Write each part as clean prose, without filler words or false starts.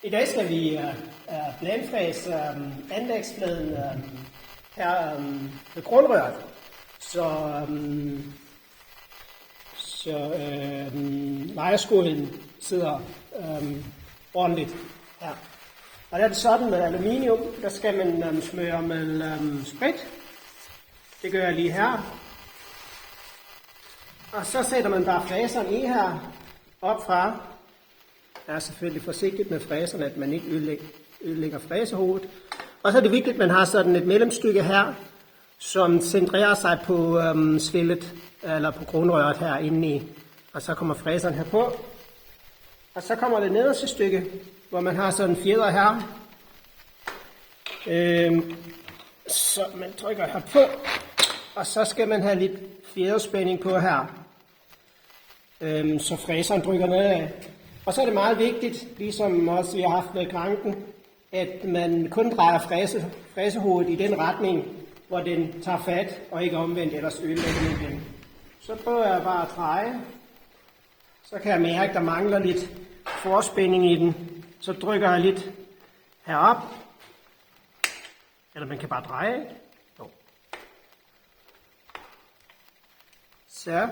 I dag skal vi blandfræse anlægsfladen her ved grundrøret, så lejerskålen sidder ordentligt her. Og der er det sådan med aluminium, der skal man smøre med sprit. Det gør jeg lige her. Og så sætter man bare fræseren i her opfra. Jeg er selvfølgelig forsigtigt med fræserne, at man ikke ødelægger fræsehovedet. Og så er det vigtigt, at man har sådan et mellemstykke her, som centrerer sig på svældet, eller på grundrøret her indeni. Og så kommer fræseren her på. Og så kommer det nederste stykke, hvor man har sådan en fjeder her. Så man trykker her på, og så skal man have lidt fjederspænding på her, så fræseren trykker nedad. Og så er det meget vigtigt, ligesom også vi har haft med kranken, at man kun drejer fræsehovedet i den retning, hvor den tager fat, og ikke omvendt, ellers ødelægger den igen. Så prøver jeg bare at dreje. Så kan jeg mærke, at der mangler lidt forspænding i den. Så trykker jeg lidt herop. Eller man kan bare dreje. Så.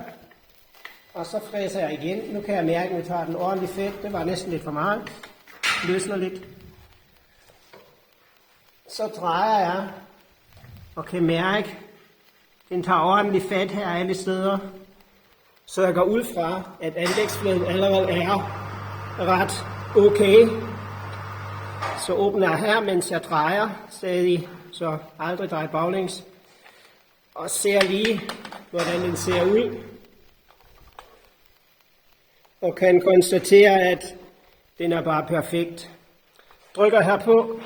Og så fræser jeg igen. Nu kan jeg mærke, at jeg tager den ordentligt fedt. Det var næsten lidt for meget. Løsner lidt. Så drejer jeg. Og kan mærke, at den tager ordentligt fat her alle steder. Så jeg går ud fra, at anlægsfladen allerede er ret okay. Så åbner jeg her, mens jeg drejer stadig, så aldrig dreje baglæns. Og ser lige, hvordan den ser ud. Og kan konstatere, at den er bare perfekt. Trykker herpå,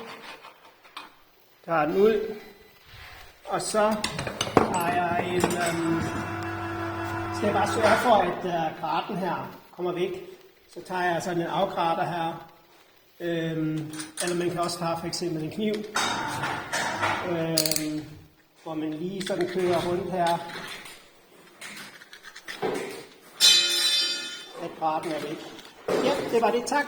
tager den ud, og så har jeg skal jeg bare sørge for, at graten her kommer væk. Så tager jeg sådan en afgrater her, eller man kan også have for eksempel en kniv, hvor man lige sådan kører rundt her, at graten er væk. Ja, det var det. Tak.